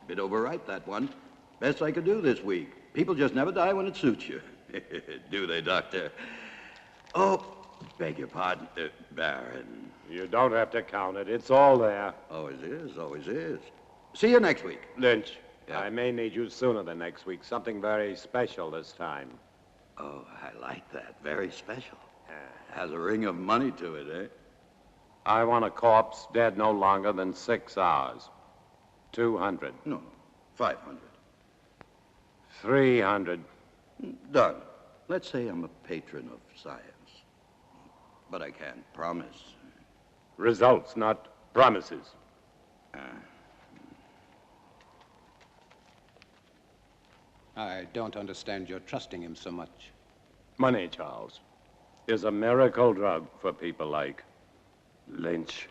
Bit overripe, that one. Best I could do this week. People just never die when it suits you. Do they, Doctor? Oh, beg your pardon, Baron. You don't have to count it. It's all there. Always is, always is. See you next week. Lynch, Yeah. I may need you sooner than next week. Something very special this time. Oh, I like that. Very special. Has a ring of money to it, eh? I want a corpse dead no longer than 6 hours. 200. No, 500. 300. Done. Let's say I'm a patron of science. But I can't promise. Results, not promises. I don't understand your trusting him so much. Money, Charles, is a miracle drug for people like Lynch.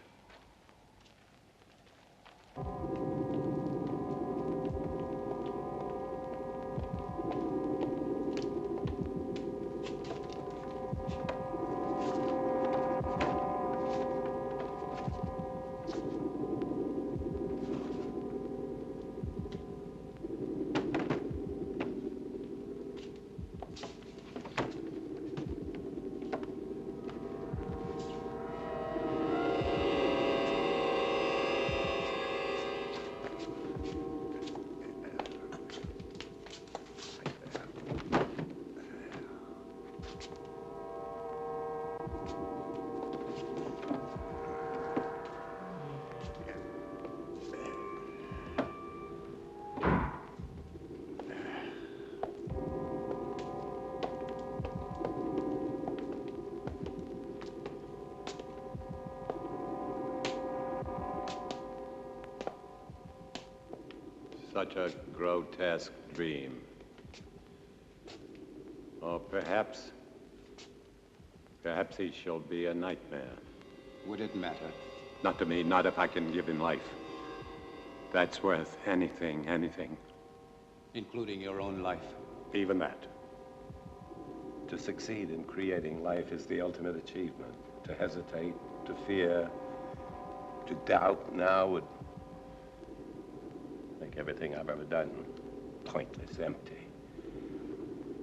Such a grotesque dream. Or perhaps he shall be a nightmare. Would it matter? Not to me, not if I can give him life. That's worth anything. Including your own life? Even that. To succeed in creating life is the ultimate achievement. To hesitate, to fear, to doubt now would make everything I've ever done pointless, empty.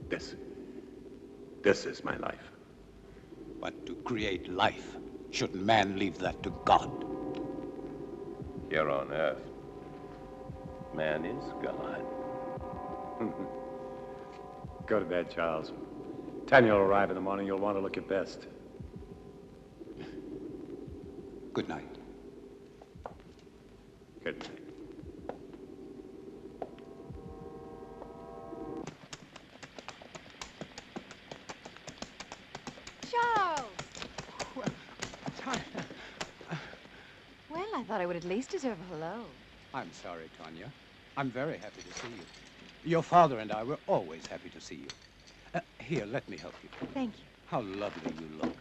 This is my life. But to create life, shouldn't man leave that to God? Here on Earth, man is God. Go to bed, Charles. Tanya will arrive in the morning. You'll want to look your best. Good night. Good night. Well, I thought I would at least deserve a hello. I'm sorry, Tanya. I'm very happy to see you. Your father and I were always happy to see you. Here, let me help you. Thank you. How lovely you look.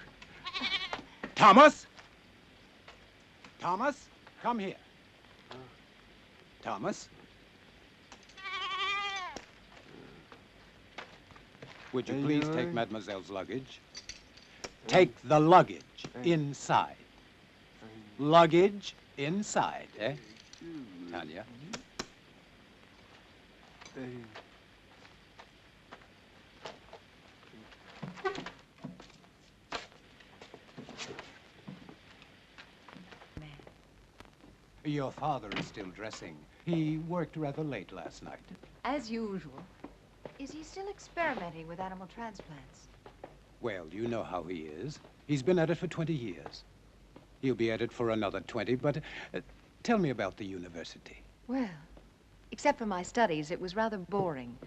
Thomas! Thomas, come here. Thomas? Would you please take Mademoiselle's luggage? Take the luggage inside. Luggage inside, eh? Tanya? Your father is still dressing. He worked rather late last night. As usual. Is he still experimenting with animal transplants? Well, you know how he is. He's been at it for 20 years. He'll be at it for another 20, but tell me about the university. Well, except for my studies, it was rather boring.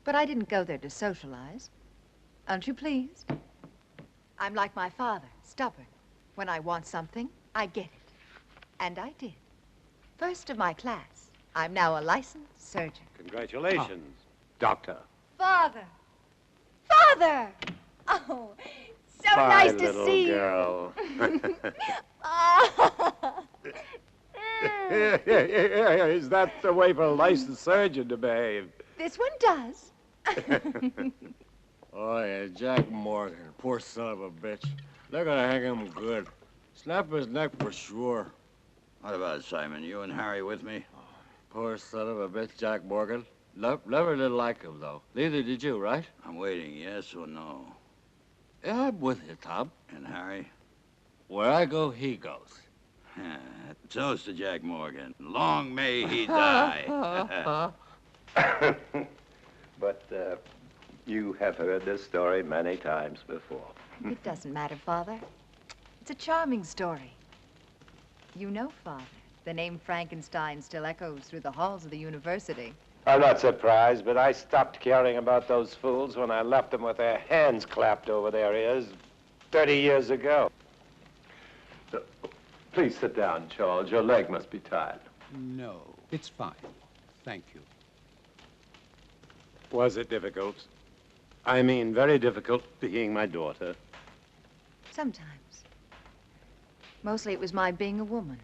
But I didn't go there to socialize. Aren't you pleased? I'm like my father, stubborn. When I want something, I get it. And I did. First of my class. I'm now a licensed surgeon. Congratulations, Doctor. Father! Father! Oh, so Bye, nice to little see girl. you. Is that the way for a licensed surgeon to behave? This one does. Oh, yeah, Jack Morgan. Poor son of a bitch. They're gonna hang him good. Snap his neck for sure. What about Simon? You and Harry with me? Poor son of a bitch, Jack Morgan. Never did like him, though. Neither did you, right? I'm waiting, yes or no. Yeah, I'm with you, Tom. And Harry? Where I go, he goes. Toast to Jack Morgan. Long may he die. But you have heard this story many times before. It doesn't matter, Father. It's a charming story. You know, Father, the name Frankenstein still echoes through the halls of the university. I'm not surprised, but I stopped caring about those fools when I left them with their hands clapped over their ears 30 years ago. Please sit down, Charles. Your leg must be tired. No, it's fine. Thank you. Was it difficult? I mean, very difficult being my daughter. Sometimes. Mostly it was my being a woman.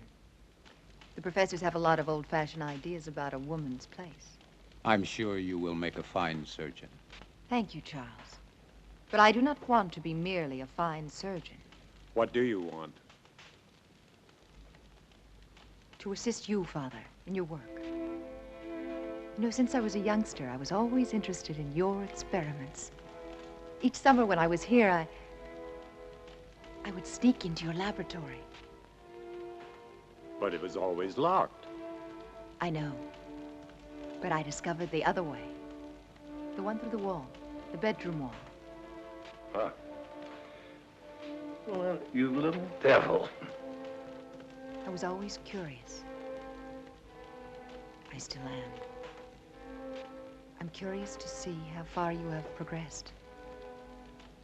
The professors have a lot of old-fashioned ideas about a woman's place. I'm sure you will make a fine surgeon. Thank you, Charles. But I do not want to be merely a fine surgeon. What do you want? To assist you, Father, in your work. You know, since I was a youngster, I was always interested in your experiments. Each summer when I was here, I would sneak into your laboratory. But it was always locked. I know. But I discovered the other way. The one through the wall, the bedroom wall. Huh. Well, you little devil. I was always curious. I still am. I'm curious to see how far you have progressed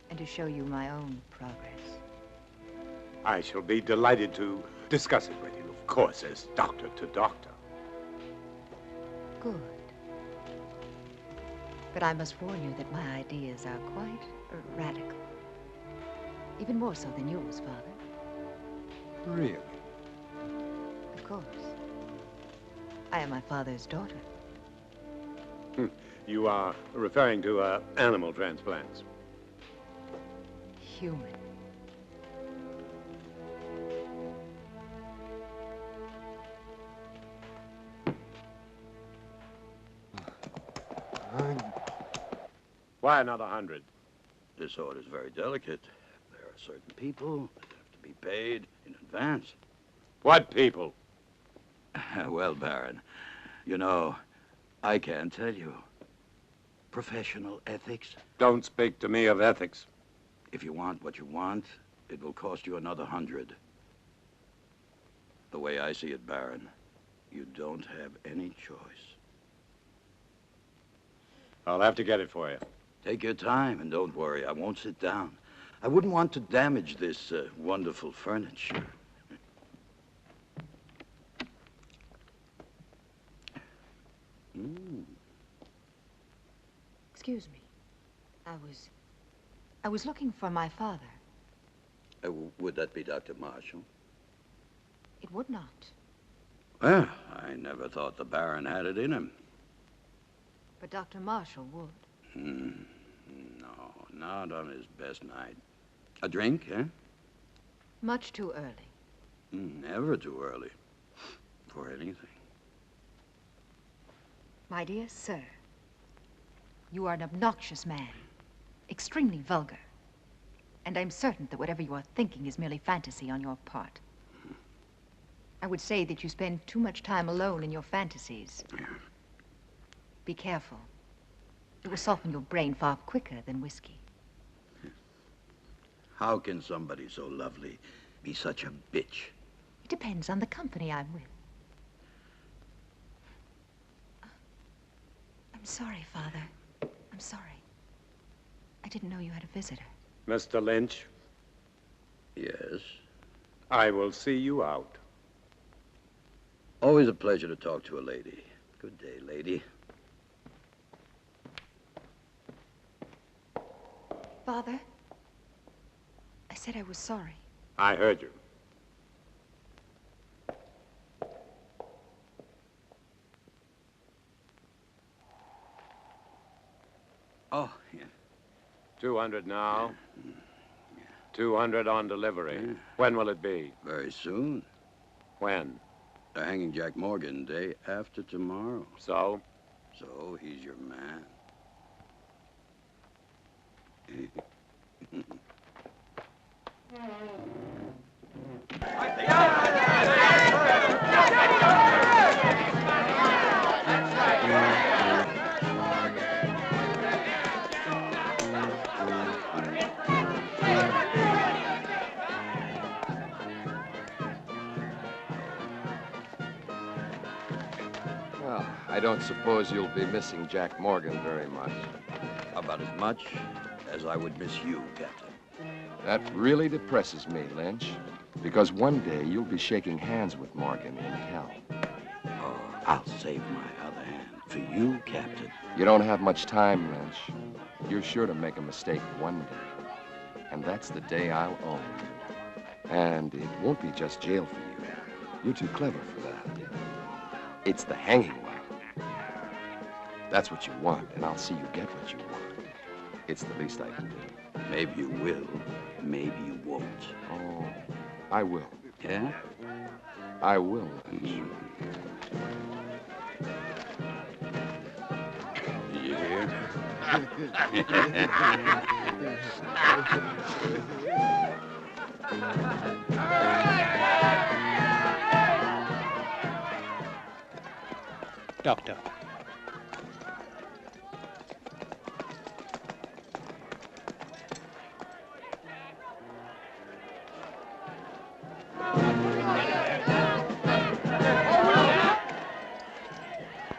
and to show you my own progress. I shall be delighted to discuss it with you, of course, as doctor to doctor. Good. But I must warn you that my ideas are quite radical. Even more so than yours, Father. Really? Of course. I am my father's daughter. You are referring to animal transplants. Human. Why another 100? This order's very delicate. There are certain people that have to be paid in advance. What people? Well, Baron, you know, I can't tell you. Professional ethics. Don't speak to me of ethics. If you want what you want, it will cost you another 100. The way I see it, Baron, you don't have any choice. I'll have to get it for you. Take your time and don't worry. I won't sit down. I wouldn't want to damage this wonderful furniture. Excuse me. I was looking for my father. Would that be Dr. Marshall? It would not. Well, I never thought the Baron had it in him. But Dr. Marshall would. No, not on his best night. A drink, eh? Much too early. Never too early. For anything. My dear sir, you are an obnoxious man. Extremely vulgar. And I'm certain that whatever you are thinking is merely fantasy on your part. I would say that you spend too much time alone in your fantasies. Be careful. It will soften your brain far quicker than whiskey. How can somebody so lovely be such a bitch? It depends on the company I'm with. I'm sorry, Father. I'm sorry. I didn't know you had a visitor. Mr. Lynch, Yes. I will see you out. Always a pleasure to talk to a lady. Good day, lady. Father, I said I was sorry. I heard you. Oh, yeah. 200 now. 200 on delivery. When will it be? Very soon. When? They're hanging Jack Morgan day after tomorrow. So? So he's your man. Well, I don't suppose you'll be missing Jack Morgan very much. About as much as I would miss you, Captain. That really depresses me, Lynch, because one day you'll be shaking hands with Morgan in hell. Oh, I'll save my other hand for you, Captain. You don't have much time, Lynch. You're sure to make a mistake one day, and that's the day I'll own you. And it won't be just jail for you. You're too clever for that. It's the hanging one. That's what you want, and I'll see you get what you want. It's the least I can do. Maybe you will, maybe you won't. Oh, I will. Yeah? I will, Lynch. Did you hear? Doctor.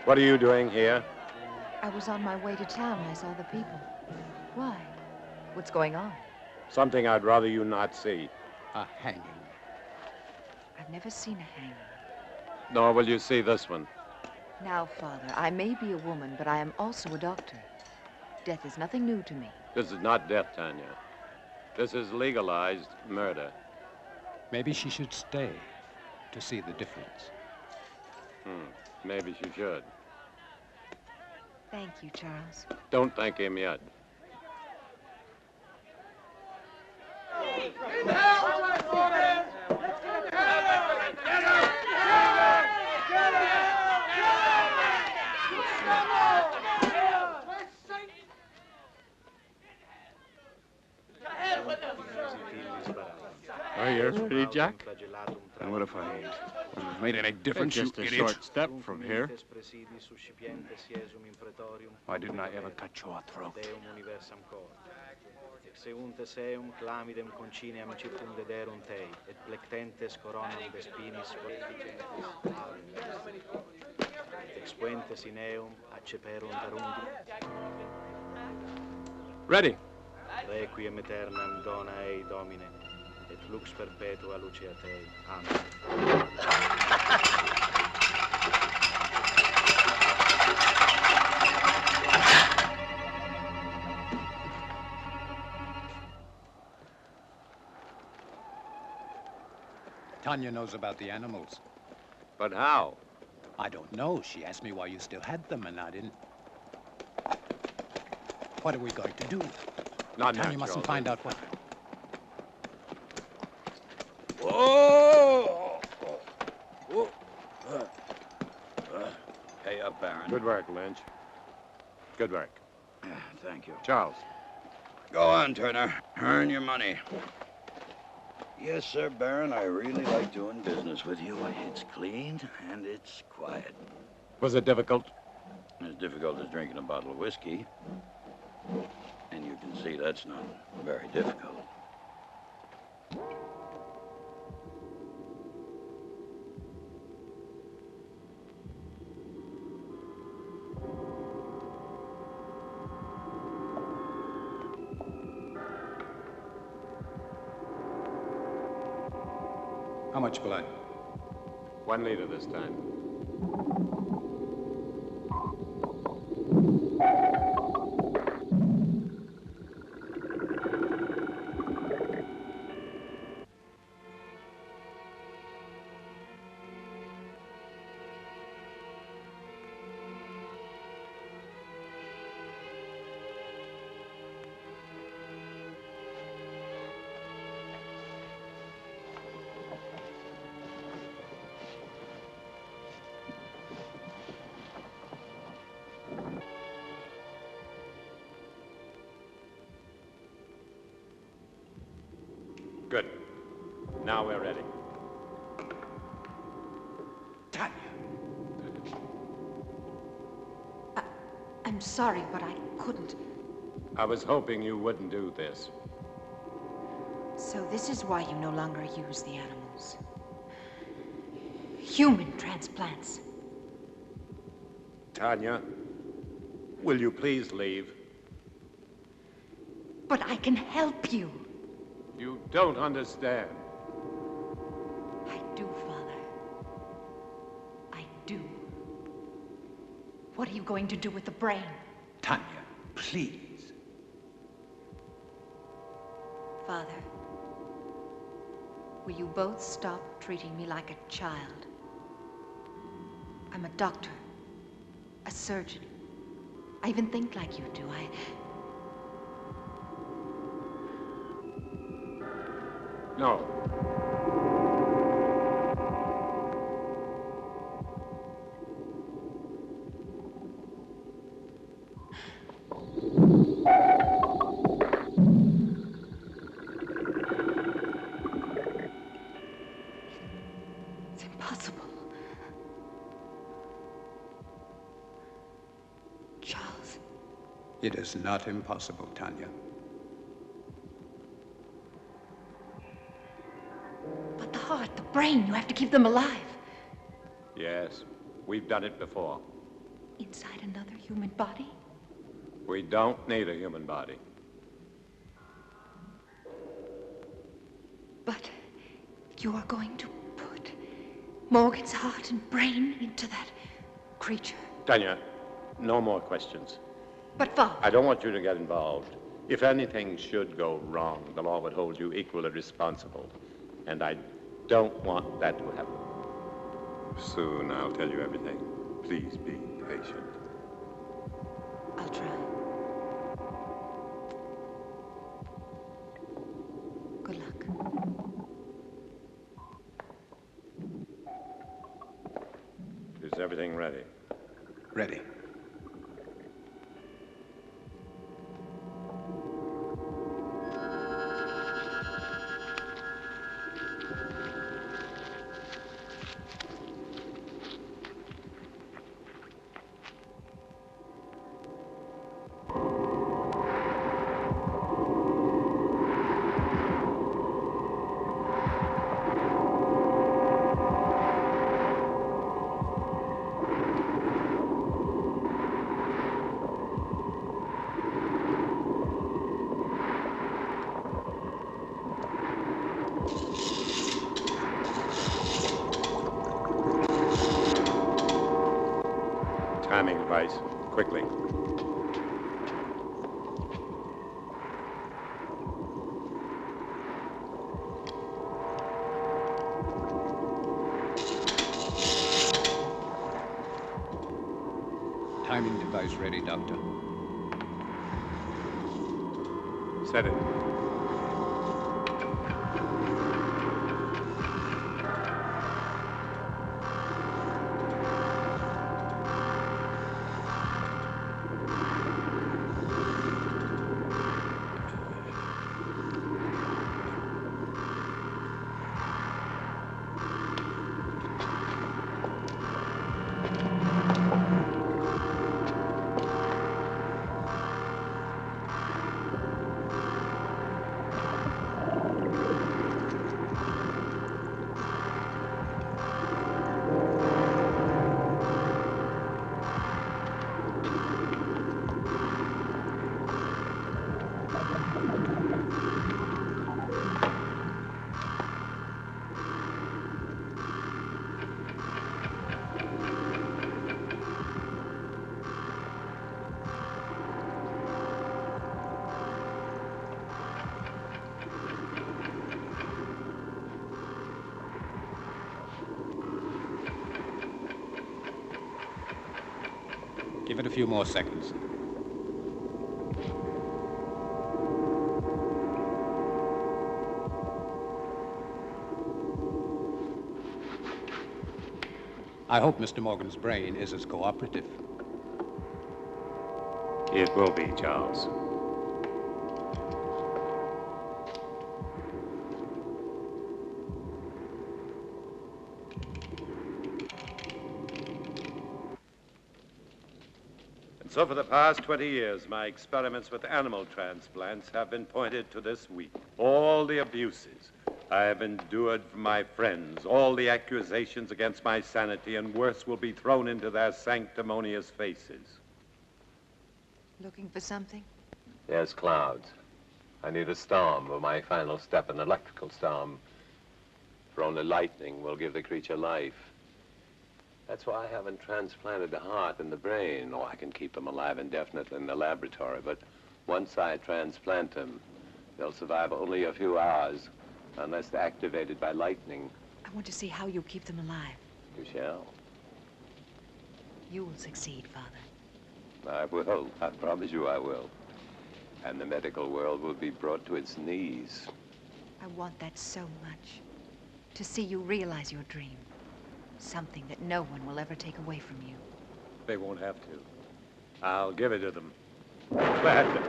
What are you doing here? I was on my way to town. I saw the people. Why? What's going on? Something I'd rather you not see. A hanging. I've never seen a hanging. Nor will you see this one. Now, Father, I may be a woman, but I am also a doctor. Death is nothing new to me. This is not death, Tanya. This is legalized murder. Maybe she should stay to see the difference. Maybe she should. Thank you, Charles. Don't thank him yet. Are you ready, Jack? And what if I made any difference, Just you a idiot? short step from here. Why didn't I ever cut your throat? Seunte seum clamidem conciniam circumdederum tei, et plectentes coronam de spinis et expuentes in eum acceperunt arundi. Ready. Requiem aeternam dona ei, Domine, et lux perpetua lucia tei. Amen. Tanya knows about the animals. But how? I don't know. She asked me why you still had them, and I didn't. What are we going to do? Not Tanya natural. mustn't find out what... Whoa! Whoa. Pay up, Baron. Good work, Lynch. Good work. Thank you. Charles. Go on, Turner. Earn your money. Yes, sir, Baron. I really like doing business with you. It's clean and it's quiet. Was it difficult? As difficult as drinking a bottle of whiskey. And you can see that's not very difficult. How much blood? 1 liter this time. Good. Now we're ready. Tanya. I'm sorry, but I couldn't. I was hoping you wouldn't do this. So this is why you no longer use the animals. Human transplants. Tanya, will you please leave? But I can help you. You don't understand. I do, Father. I do. What are you going to do with the brain? Tanya, please. Father, will you both stop treating me like a child? I'm a doctor, a surgeon. I even think like you do. No. It's impossible. Charles. It is not impossible, Tanya. But the heart, the brain, you have to keep them alive. Yes, we've done it before. Inside another human body? We don't need a human body. But you are going to put Morgan's heart and brain into that creature. Tanya, no more questions. But Father... I don't want you to get involved. If anything should go wrong, the law would hold you equally responsible. And I don't want that to happen. Soon I'll tell you everything. Please be patient. I'll try. Good luck. Is everything ready? Ready. Timing device, quickly. Timing device ready, Doctor. Set it. Give it a few more seconds. I hope Mr. Morgan's brain is as cooperative. It will be, Charles. And so for the past 20 years, my experiments with animal transplants have been pointed to this week. All the abuses I have endured from my friends, all the accusations against my sanity, and worse, will be thrown into their sanctimonious faces. Looking for something? Yes, clouds. I need a storm for my final step, an electrical storm. For only lightning will give the creature life. That's why I haven't transplanted the heart and the brain. Oh, I can keep them alive indefinitely in the laboratory, but once I transplant them, they'll survive only a few hours unless they're activated by lightning. I want to see how you keep them alive. You shall. You will succeed, Father. I will. I promise you I will. And the medical world will be brought to its knees. I want that so much. To see you realize your dream. Something that no one will ever take away from you. They won't have to. I'll give it to them. Gladly.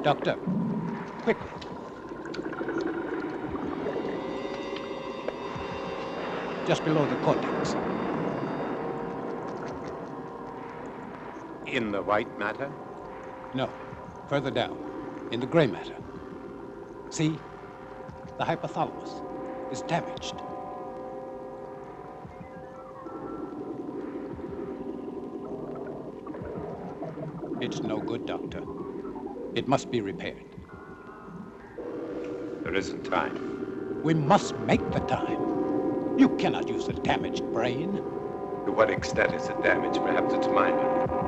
Doctor, quickly. Just below the cortex. In the white matter? No, further down, in the gray matter. See? The hypothalamus is damaged. It's no good, Doctor. It must be repaired. There isn't time. We must make the time. You cannot use a damaged brain. To what extent is it damaged? Perhaps it's minor.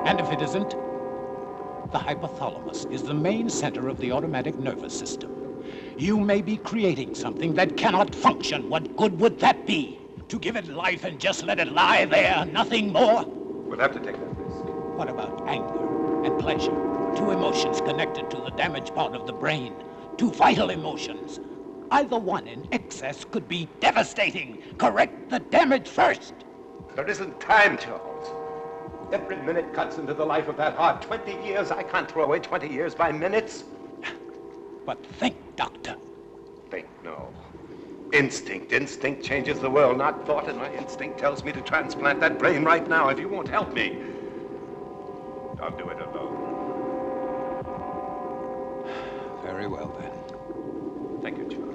And if it isn't, the hypothalamus is the main center of the automatic nervous system. You may be creating something that cannot function. What good would that be? To give it life and just let it lie there, nothing more? We'll have to take that risk. What about anger and pleasure? Two emotions connected to the damaged part of the brain. Two vital emotions. Either one in excess could be devastating. Correct the damage first. There isn't time, Charles. Every minute cuts into the life of that heart. 20 years. I can't throw away 20 years by minutes. But think, Doctor. Think, no. Instinct. Instinct changes the world, not thought, and my instinct tells me to transplant that brain right now. If you won't help me, I'll do it alone. Very well, then. Thank you, Charles.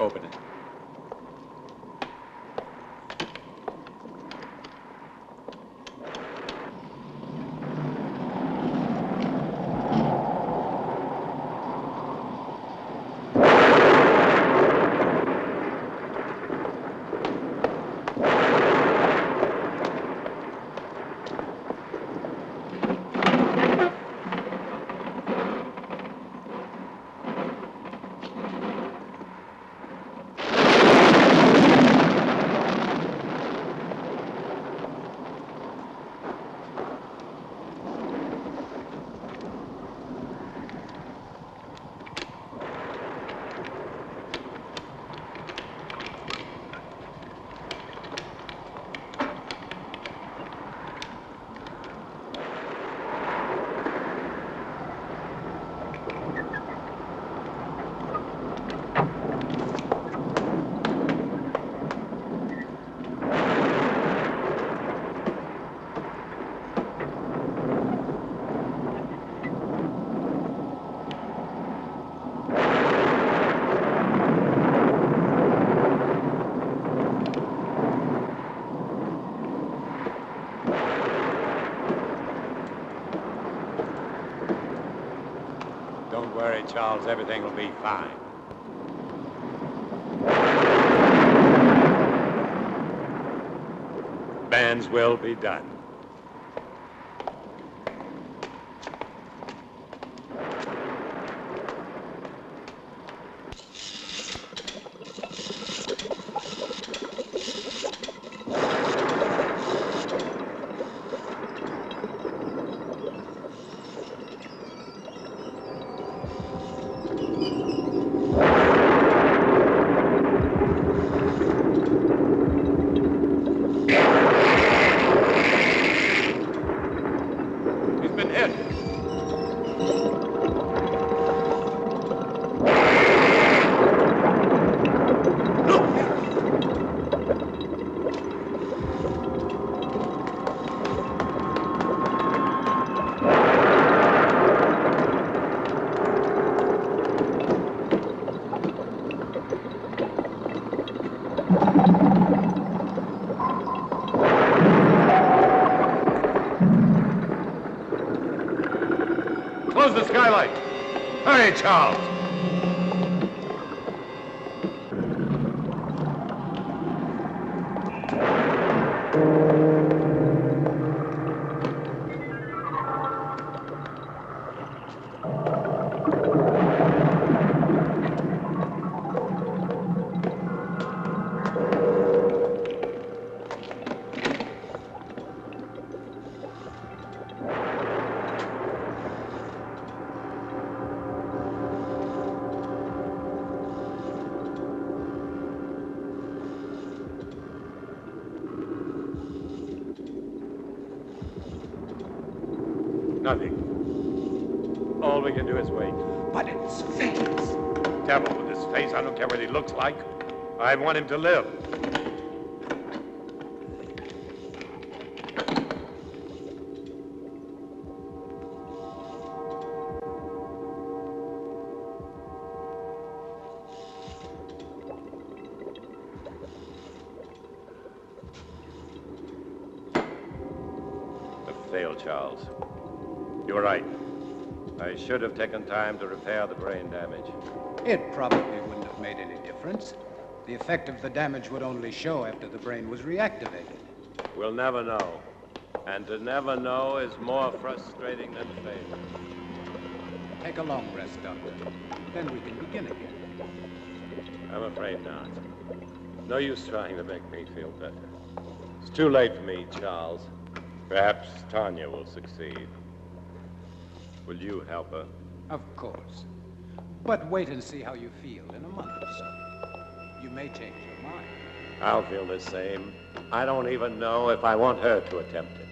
Open it. Don't worry, Charles. Everything will be fine. Bands will be done. Close the skylight. Hurry, Charles. Nothing. All we can do is wait. But it's face. Devil with his face. I don't care what he looks like. I want him to live. A fail, Charles. You're right. I should have taken time to repair the brain damage. It probably wouldn't have made any difference. The effect of the damage would only show after the brain was reactivated. We'll never know. And to never know is more frustrating than failure. Take a long rest, Doctor. Then we can begin again. I'm afraid not. No use trying to make me feel better. It's too late for me, Charles. Perhaps Tanya will succeed. Will you help her? Of course. But wait and see how you feel in a month or so. You may change your mind. I'll feel the same. I don't even know if I want her to attempt it.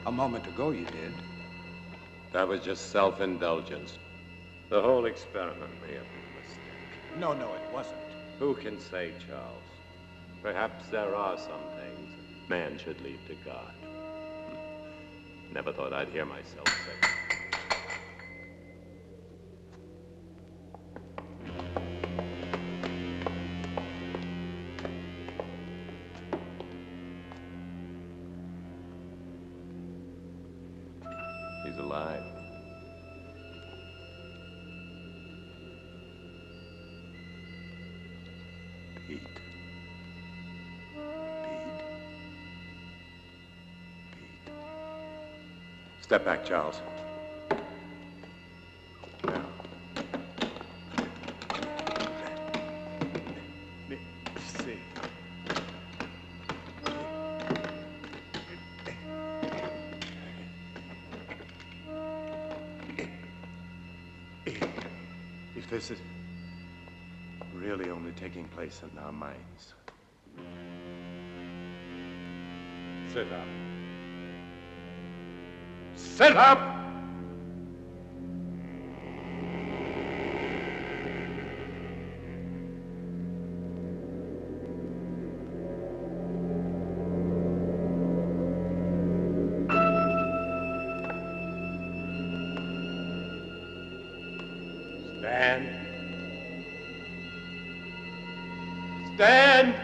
A moment ago you did. That was just self-indulgence. The whole experiment may have been a mistake. No, it wasn't. Who can say, Charles? Perhaps there are some things man should leave to God. Never thought I'd hear myself say. right. Pete. Step back, Charles. Now. See. If this is really only taking place in our minds. Sit up. Sit up! Stand. Stand!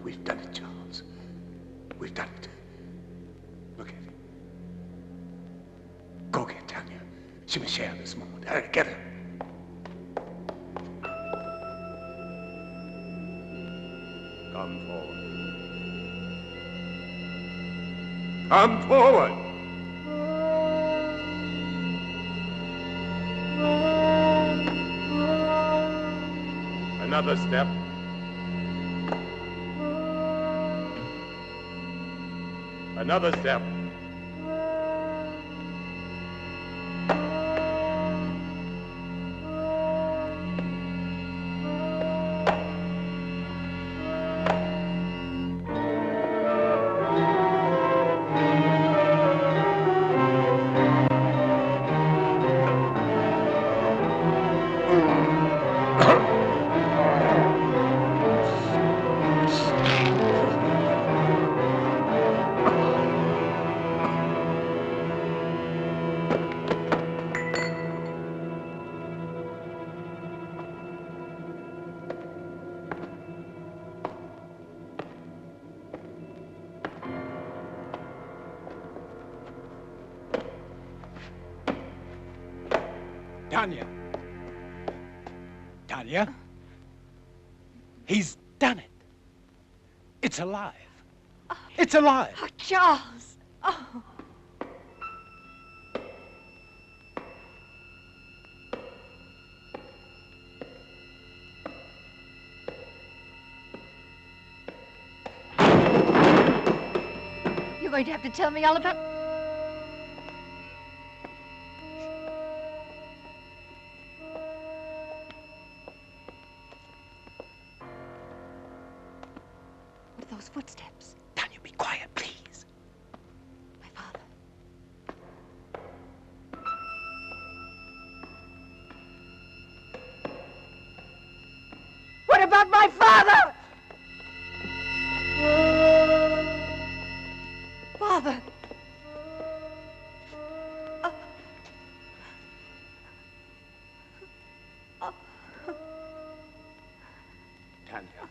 We've done it, Charles. We've done it. Look at it. Go get Tanya. She must share this moment. Hurry, get her. Come forward. Come forward! Another step. Another step. Tanya. Tanya. He's done it. It's alive. It's alive. Oh, Charles. Oh. You're going to have to tell me all about... What are those footsteps? Tanya, be quiet, please. My father. What about my father? Father. Tanya.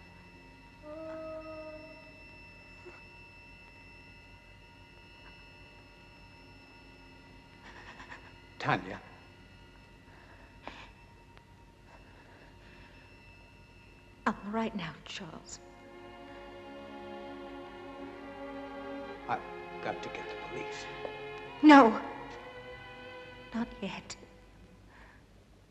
Tanya. I'm all right now, Charles. I've got to get the police. No. Not yet.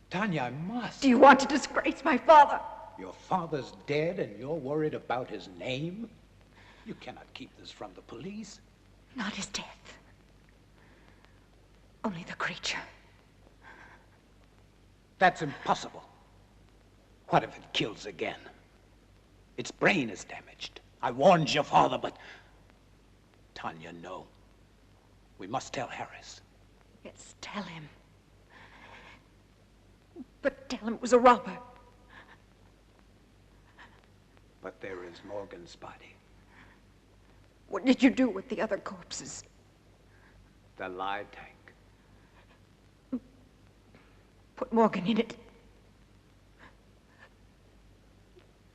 Tanya, I must. Do you want to disgrace my father? Your father's dead and you're worried about his name? You cannot keep this from the police. Not his death. Only the creature. That's impossible. What if it kills again? Its brain is damaged. I warned your father, but... Tanya, no. We must tell Harris. Yes, tell him. But tell him it was a robber. But there is Morgan's body. What did you do with the other corpses? The lie tank. Put Morgan in it.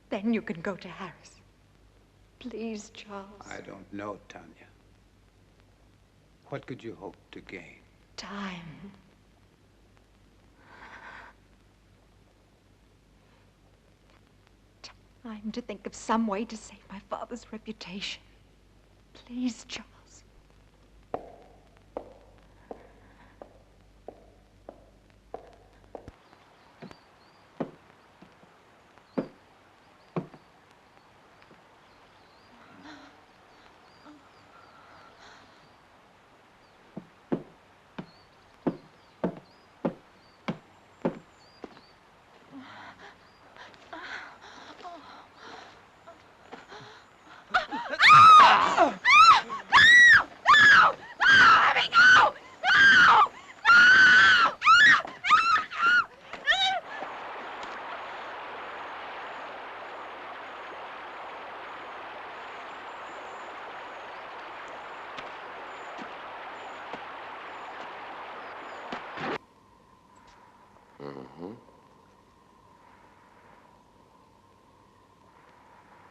Then you can go to Harris. Please, Charles. I don't know, Tanya. What could you hope to gain? Time. Time to think of some way to save my father's reputation. Please, Charles.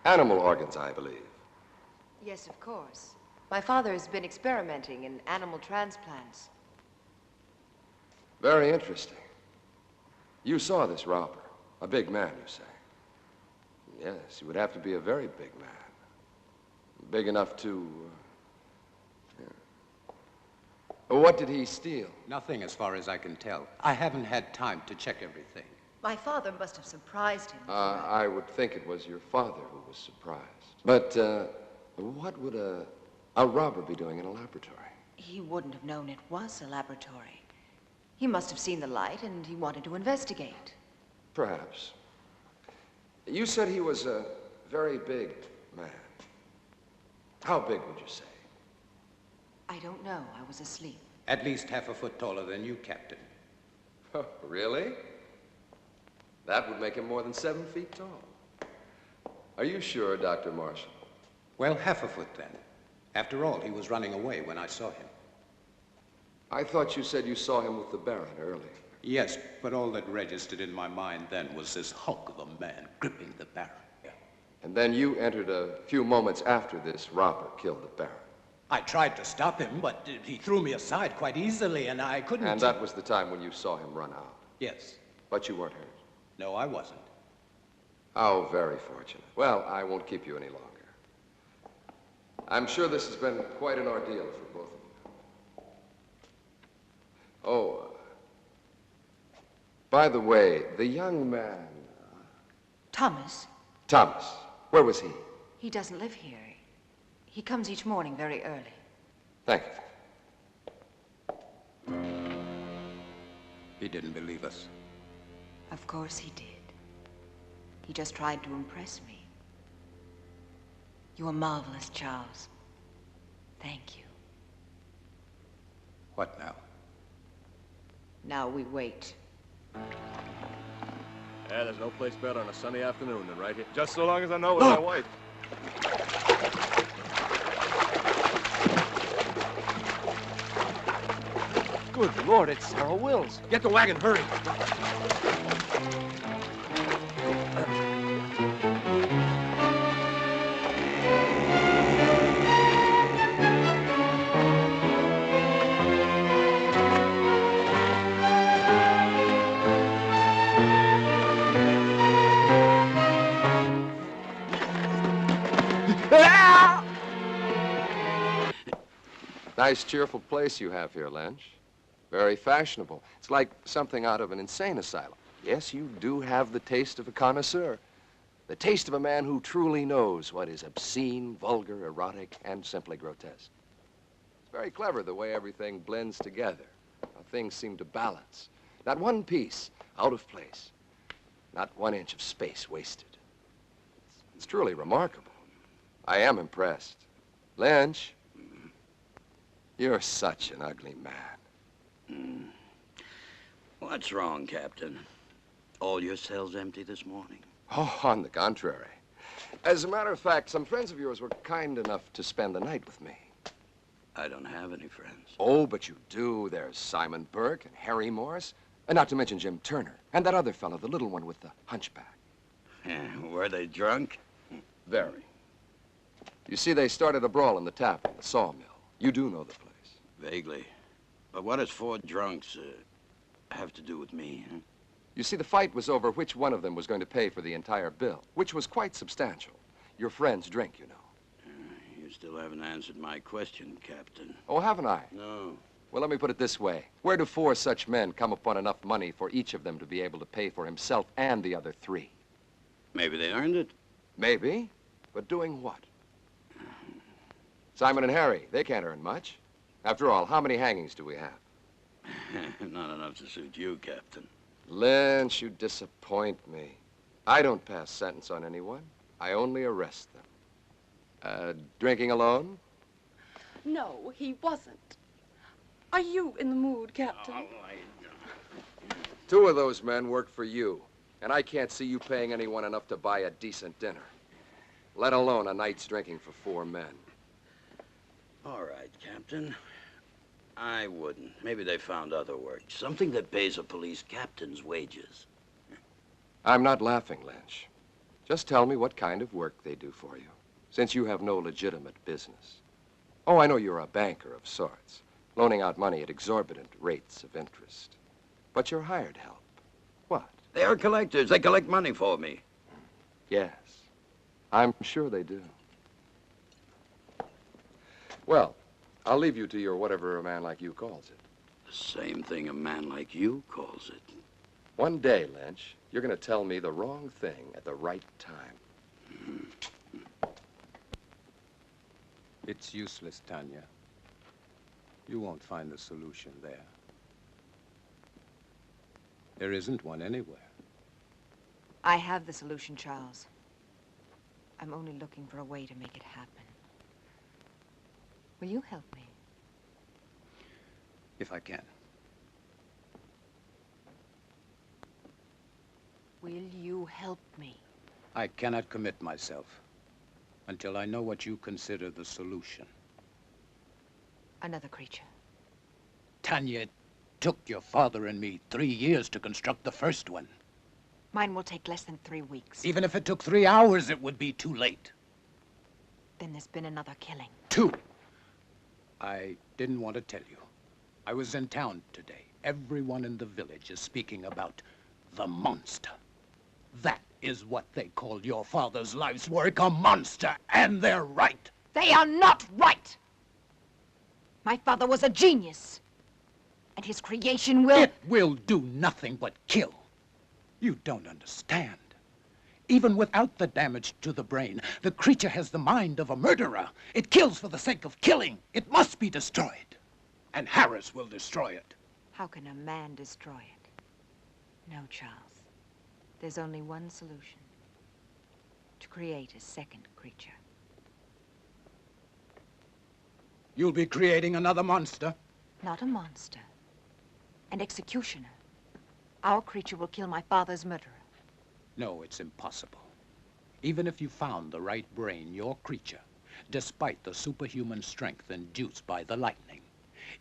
Animal organs, I believe. Yes, of course. My father has been experimenting in animal transplants. Very interesting. You saw this robber. A big man, you say? Yes, he would have to be a very big man. Big enough to... What did he steal? Nothing as far as I can tell. I haven't had time to check everything. My father must have surprised him. I would think it was your father who was surprised. But what would a robber be doing in a laboratory? He wouldn't have known it was a laboratory. He must have seen the light and he wanted to investigate. Perhaps. You said he was a very big man. How big would you say? I don't know. I was asleep. At least half a foot taller than you, Captain. Oh, really? That would make him more than 7 feet tall. Are you sure, Dr. Marshall? Well, half a foot then. After all, he was running away when I saw him. I thought you said you saw him with the Baron earlier. Yes, but all that registered in my mind then was this hulk of a man gripping the Baron. And then you entered a few moments after this robber killed the Baron. I tried to stop him, but he threw me aside quite easily, and I couldn't... And that was the time when you saw him run out? Yes. But you weren't hurt? No, I wasn't. How very fortunate. Well, I won't keep you any longer. I'm sure this has been quite an ordeal for both of you. Oh, by the way, the young man... Thomas? Thomas. Where was he? He doesn't live here. He comes each morning very early. Thank you. He didn't believe us. Of course he did. He just tried to impress me. You were marvelous, Charles. Thank you. What now? Now we wait. Yeah, there's no place better on a sunny afternoon than right here. Just so long as I know it's my wife. Good Lord, it's Sarah Wills. Get the wagon, hurry. Nice, cheerful place you have here, Lynch. Very fashionable. It's like something out of an insane asylum. Yes, you do have the taste of a connoisseur. The taste of a man who truly knows what is obscene, vulgar, erotic, and simply grotesque. It's very clever the way everything blends together. How things seem to balance. Not one piece out of place. Not 1 inch of space wasted. It's truly remarkable. I am impressed. Lynch, you're such an ugly man. What's wrong, Captain? All your cells empty this morning? Oh, on the contrary. As a matter of fact, some friends of yours were kind enough to spend the night with me. I don't have any friends. Oh, but you do. There's Simon Burke and Harry Morris, and not to mention Jim Turner, and that other fellow, the little one with the hunchback. Were they drunk? Very. You see, they started a brawl in the tap in the sawmill. You do know the place. Vaguely. But what does 4 drunks have to do with me, huh? You see, the fight was over which one of them was going to pay for the entire bill, which was quite substantial. Your friends drink, you know. You still haven't answered my question, Captain. Oh, haven't I? No. Well, let me put it this way. Where do 4 such men come upon enough money for each of them to be able to pay for himself and the other 3? Maybe they earned it. Maybe, but doing what? Simon and Harry, they can't earn much. After all, how many hangings do we have? Not enough to suit you, Captain. Lynch, you disappoint me. I don't pass sentence on anyone. I only arrest them. Drinking alone? No, he wasn't. Are you in the mood, Captain? 2 of those men work for you, and I can't see you paying anyone enough to buy a decent dinner, let alone a night's drinking for 4 men. All right, Captain. I wouldn't. Maybe they found other work. Something that pays a police captain's wages. I'm not laughing, Lynch. Just tell me what kind of work they do for you, since you have no legitimate business. Oh, I know you're a banker of sorts, loaning out money at exorbitant rates of interest. But you're hired help. What? They are collectors. They collect money for me. Yes, I'm sure they do. Well, I'll leave you to your whatever a man like you calls it. The same thing a man like you calls it. One day, Lynch, you're going to tell me the wrong thing at the right time. It's useless, Tanya. You won't find the solution there. There isn't one anywhere. I have the solution, Charles. I'm only looking for a way to make it happen. Will you help me? If I can. Will you help me? I cannot commit myself until I know what you consider the solution. Another creature. Tanya, it took your father and me 3 years to construct the first one. Mine will take less than 3 weeks. Even if it took 3 hours, it would be too late. Then there's been another killing. 2. I didn't want to tell you. I was in town today. Everyone in the village is speaking about the monster. That is what they call your father's life's work, a monster, and they're right. They are not right! My father was a genius, and his creation will... It will do nothing but kill. You don't understand. Even without the damage to the brain, the creature has the mind of a murderer. It kills for the sake of killing. It must be destroyed. And Harris will destroy it. How can a man destroy it? No, Charles. There's only one solution. To create a second creature. You'll be creating another monster? Not a monster. An executioner. Our creature will kill my father's murderer. No, it's impossible. Even if you found the right brain, your creature, despite the superhuman strength induced by the lightning,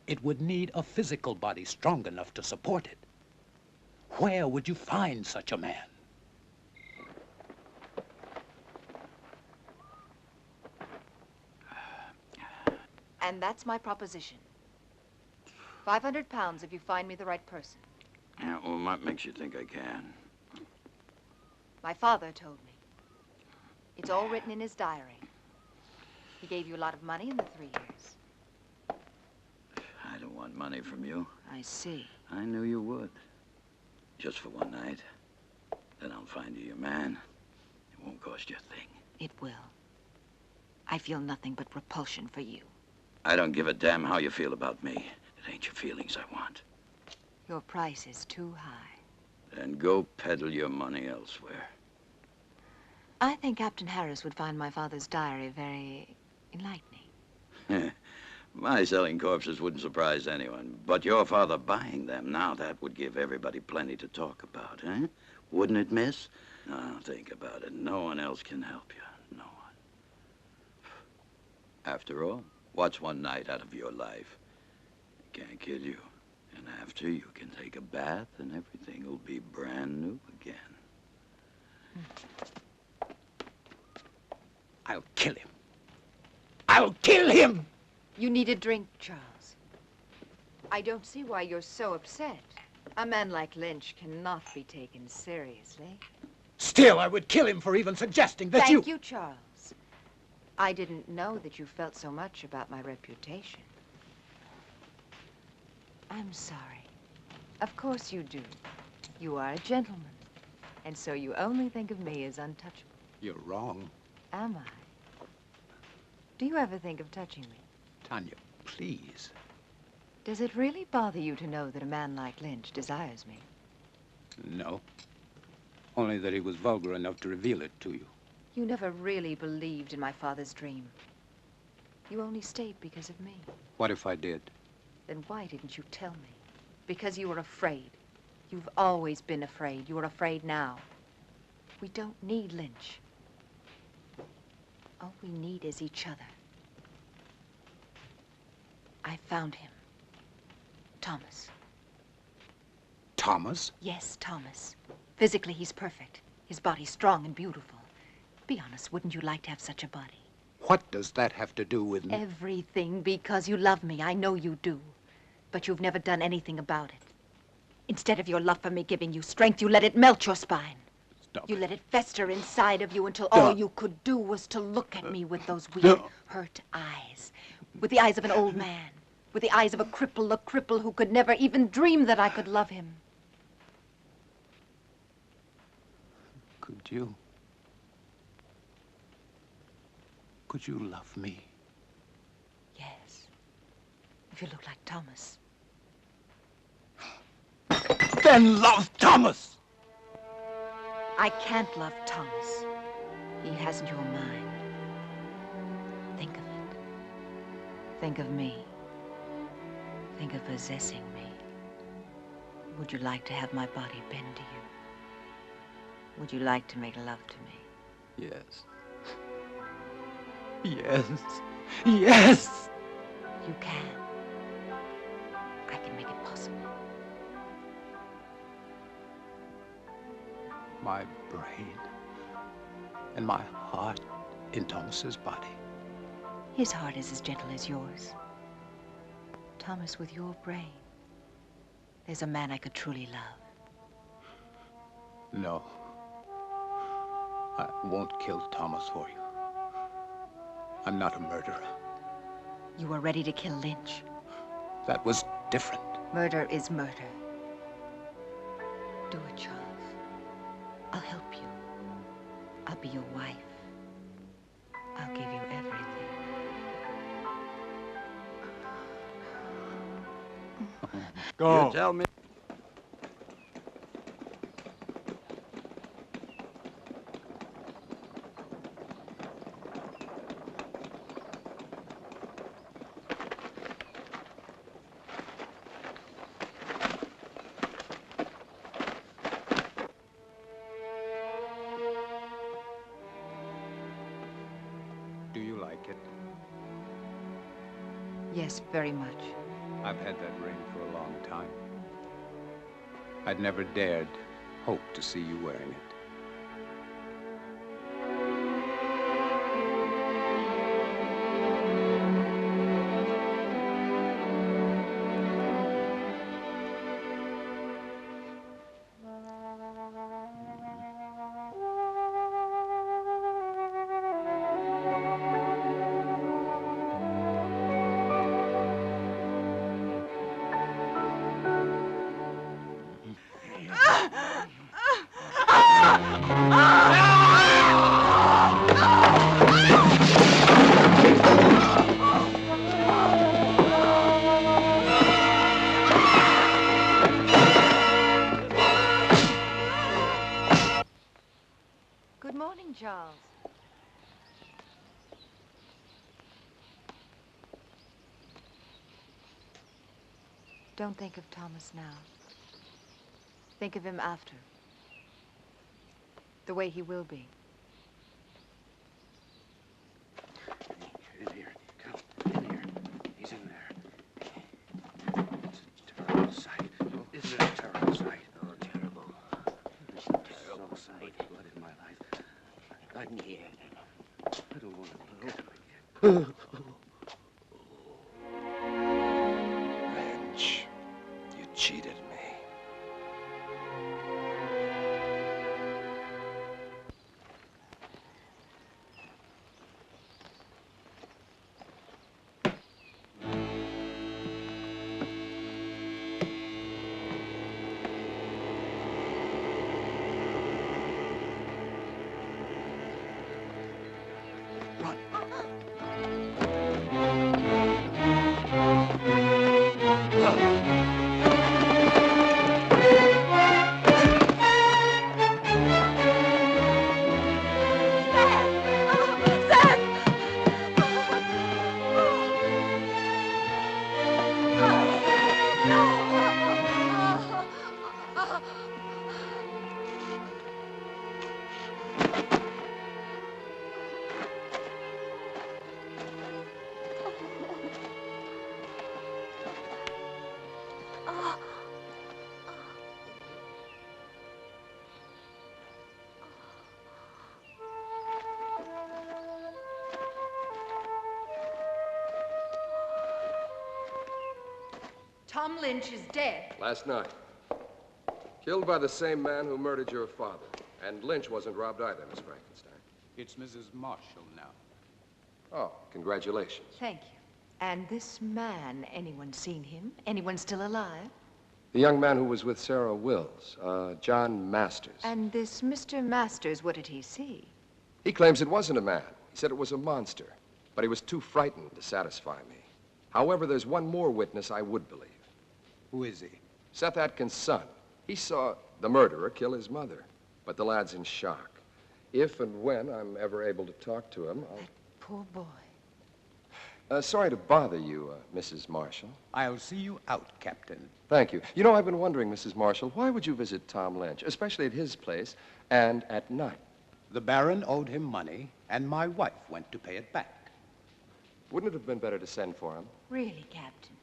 it would need a physical body strong enough to support it. Where would you find such a man? And that's my proposition. 500 pounds if you find me the right person. Yeah, well, what makes you think I can? My father told me. It's all written in his diary. He gave you a lot of money in the 3 years. I don't want money from you. I see. I knew you would. Just for one night. Then I'll find you your man. It won't cost you a thing. It will. I feel nothing but repulsion for you. I don't give a damn how you feel about me. It ain't your feelings I want. Your price is too high. Then go peddle your money elsewhere. I think Captain Harris would find my father's diary very enlightening. My selling corpses wouldn't surprise anyone. But your father buying them, now that would give everybody plenty to talk about, eh? Wouldn't it, miss? Now, think about it. No one else can help you. After all, what's one night out of your life? It can't kill you. And after, you can take a bath and everything will be brand new again. I'll kill him. I'll kill him! You need a drink, Charles. I don't see why you're so upset. A man like Lynch cannot be taken seriously. Still, I would kill him for even suggesting that Thank you, Charles. I didn't know that you felt so much about my reputation. I'm sorry. Of course you do. You are a gentleman. And so you only think of me as untouchable. You're wrong. Am I? Do you ever think of touching me? Tanya, please. Does it really bother you to know that a man like Lynch desires me? No. Only that he was vulgar enough to reveal it to you. You never really believed in my father's dream. You only stayed because of me. What if I did? Then why didn't you tell me? Because you were afraid. You've always been afraid. You are afraid now. We don't need Lynch. All we need is each other. I found him. Thomas. Thomas? Yes, Thomas. Physically, he's perfect. His body's strong and beautiful. Be honest, wouldn't you like to have such a body? What does that have to do with me? Everything, because you love me. I know you do. But you've never done anything about it. Instead of your love for me giving you strength, you let it melt your spine. Stop. You let it fester inside of you until all you could do was to look at me with those weird, hurt eyes. With the eyes of an old man. With the eyes of a cripple who could never even dream that I could love him. Could you? Could you love me? Yes. If you look like Thomas. Then love Thomas! I can't love Thomas. He hasn't your mind. Think of it. Think of me. Think of possessing me. Would you like to have my body bend to you? Would you like to make love to me? Yes. Yes. Yes! You can. I can make it possible. My brain and my heart in Thomas's body. His heart is as gentle as yours. Thomas, with your brain, there's a man I could truly love. No. I won't kill Thomas for you. I'm not a murderer. You were ready to kill Lynch. That was different. Murder is murder. Do it, Charles. I'll help you. I'll be your wife. I'll give you everything. Go. You tell me. Do you like it? Yes, very much. I've had that ring for a long time. I'd never dared hope to see you wearing it. Good morning, Charles. Don't think of Thomas now. Think of him after. The way he will be. In here. Come Lynch, you cheated me. Tom Lynch is dead. Last night. Killed by the same man who murdered your father. And Lynch wasn't robbed either, Miss Frankenstein. It's Mrs. Marshall now. Oh, congratulations. Thank you. And this man, anyone seen him? Anyone still alive? The young man who was with Sarah Wills, John Masters. And this Mr. Masters, what did he see? He claims it wasn't a man. He said it was a monster. But he was too frightened to satisfy me. However, there's one more witness I would believe. Who is he? Seth Atkins' son. He saw the murderer kill his mother. But the lad's in shock. If and when I'm ever able to talk to him, I'll... That poor boy. Sorry to bother you, Mrs. Marshall. I'll see you out, Captain. Thank you. You know, I've been wondering, Mrs. Marshall, why would you visit Tom Lynch, especially at his place, and at night? The Baron owed him money, and my wife went to pay it back. Wouldn't it have been better to send for him? Really, Captain?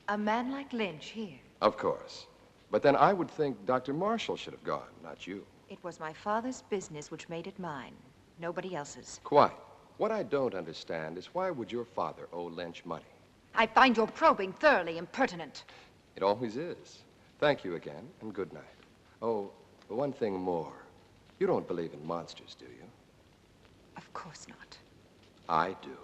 A man like Lynch here? Of course. But then I would think Dr. Marshall should have gone, not you. It was my father's business which made it mine. Nobody else's. Quite. What I don't understand is why would your father owe Lynch money? I find your probing thoroughly impertinent. It always is. Thank you again, and good night. Oh, one thing more. You don't believe in monsters, do you? Of course not. I do.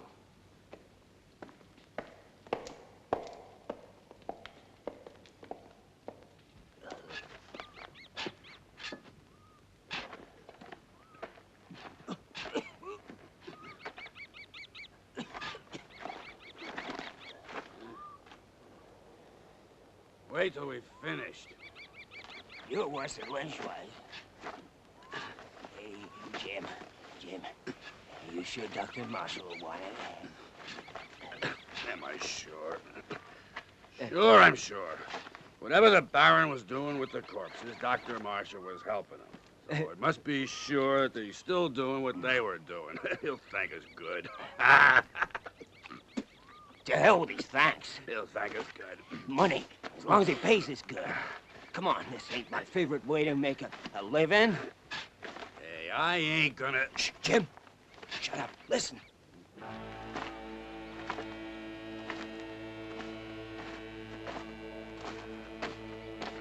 Wait till we've finished. You're worse than Lynch was. Hey, Jim, you sure Dr. Marshall wanted it? Am I sure? Sure, I'm sure. Whatever the Baron was doing with the corpses, Dr. Marshall was helping him. So it must be sure that he's still doing what they were doing. He'll thank us good. To hell with his thanks. He'll thank us good. Money, as long as he pays us good. Come on, this ain't my favorite way to make a living. Hey, I ain't gonna... Shh, Jim, shut up, listen.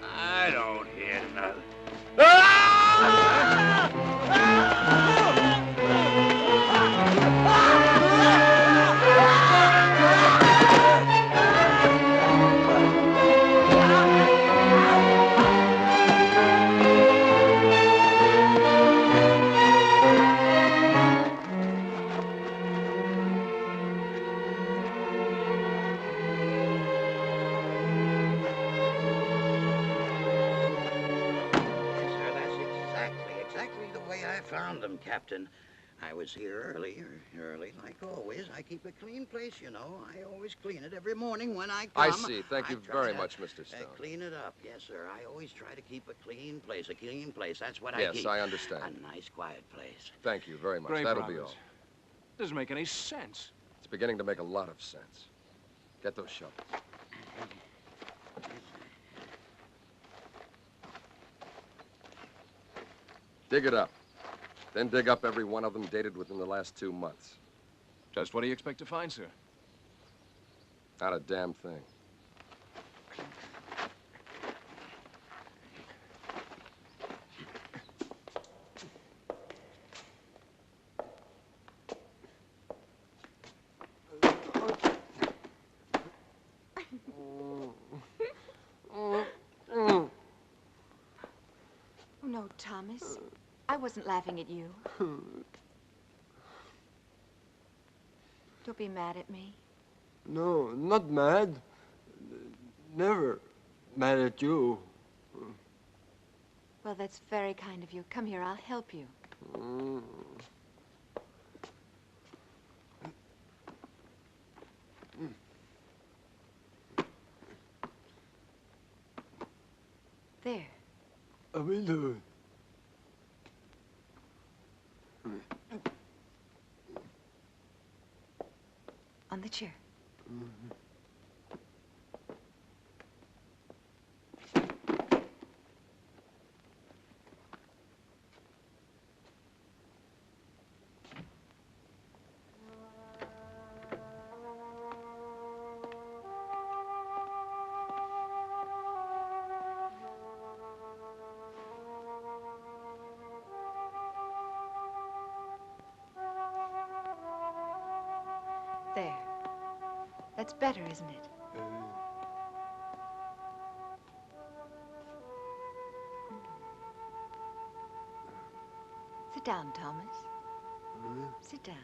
I don't hear nothing. Found them, Captain. I was here early, like always. I keep a clean place, you know. I always clean it every morning when I come. I see. Thank you very much, Mr. Stone. Clean it up, yes, sir. I always try to keep a clean place. That's what I keep. Yes, I understand. A nice, quiet place. Thank you very much. Great That'll promise. be all. Doesn't make any sense. It's beginning to make a lot of sense. Get those shovels. Dig it up. Then dig up every one of them dated within the last 2 months. Just what do you expect to find, sir? Not a damn thing. Oh, no, Thomas. I wasn't laughing at you. Don't be mad at me. No, not mad. Never mad at you. Well, that's very kind of you. Come here, I'll help you. There. I will do it. On the chair. There. That's better, isn't it? Sit down, Thomas. Sit down.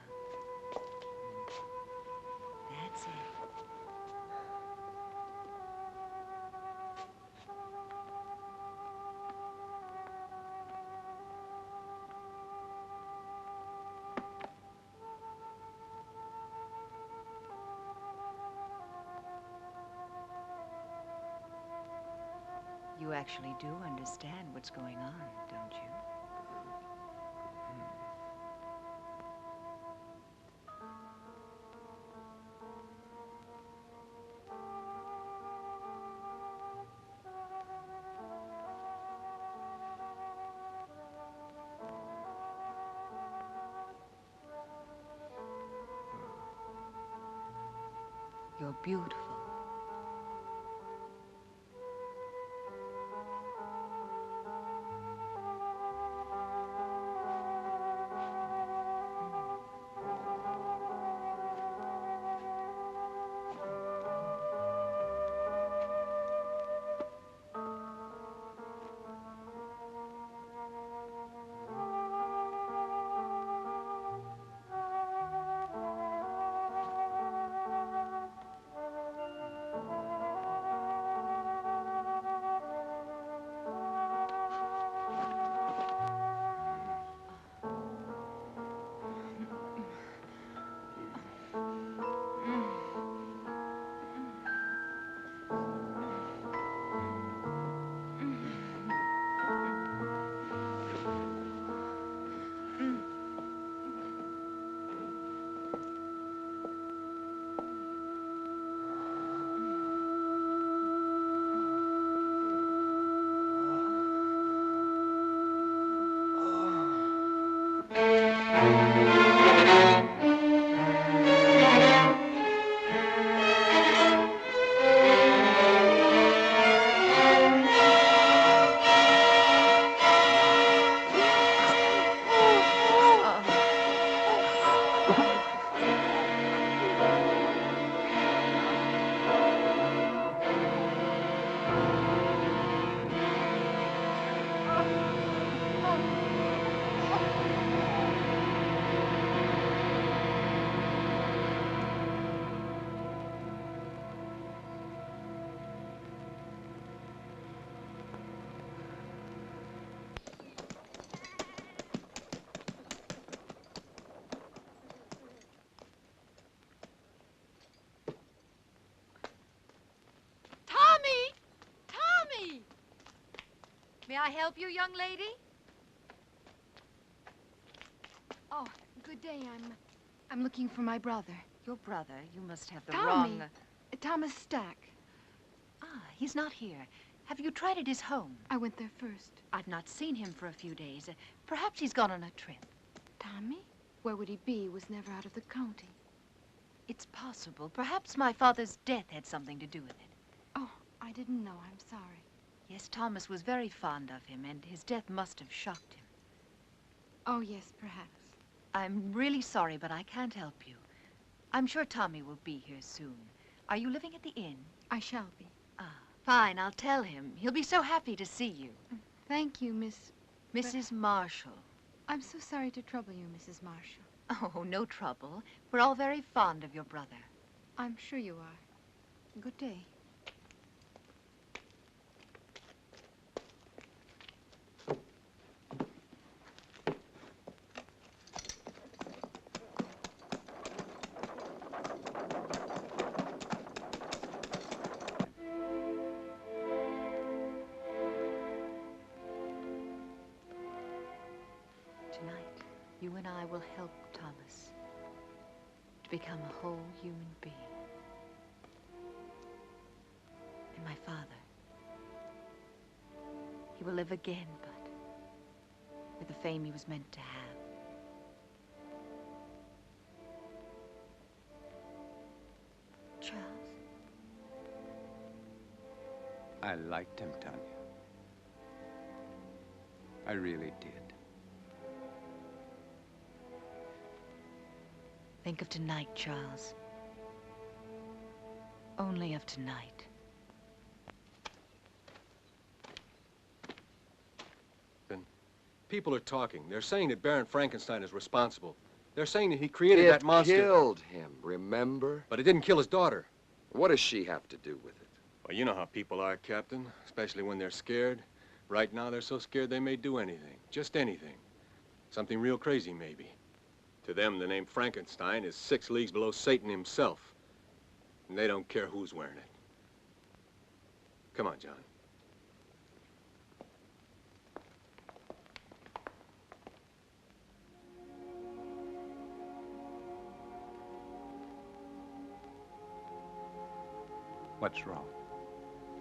That's it. You actually do understand what's going on, don't you? You're beautiful. May I help you, young lady? Oh, good day. I'm looking for my brother. Your brother? You must have the Tommy. wrong... Thomas Stack. Ah, he's not here. Have you tried at his home? I went there first. I've not seen him for a few days. Perhaps he's gone on a trip. Tommy? Where would he be? He was never out of the county. It's possible. Perhaps my father's death had something to do with it. Oh, I didn't know. I'm sorry. Yes, Thomas was very fond of him, and his death must have shocked him. Oh, yes, perhaps. I'm really sorry, but I can't help you. I'm sure Tommy will be here soon. Are you living at the inn? I shall be. Ah, fine. I'll tell him. He'll be so happy to see you. Thank you, Mrs. Marshall. I'm so sorry to trouble you, Mrs. Marshall. Oh, no trouble. We're all very fond of your brother. I'm sure you are. Good day. Tonight, you and I will help Thomas to become a whole human being. And my father, he will live again, but with the fame he was meant to have. Charles? I liked him, Tanya. I really did. Think of tonight, Charles. Only of tonight. People are talking. They're saying that Baron Frankenstein is responsible. They're saying that he created that monster. It killed him, remember? But it didn't kill his daughter. What does she have to do with it? Well, you know how people are, Captain, especially when they're scared. Right now, they're so scared they may do anything. Just anything. Something real crazy, maybe. To them, the name Frankenstein is 6 leagues below Satan himself. And they don't care who's wearing it. Come on, John. What's wrong?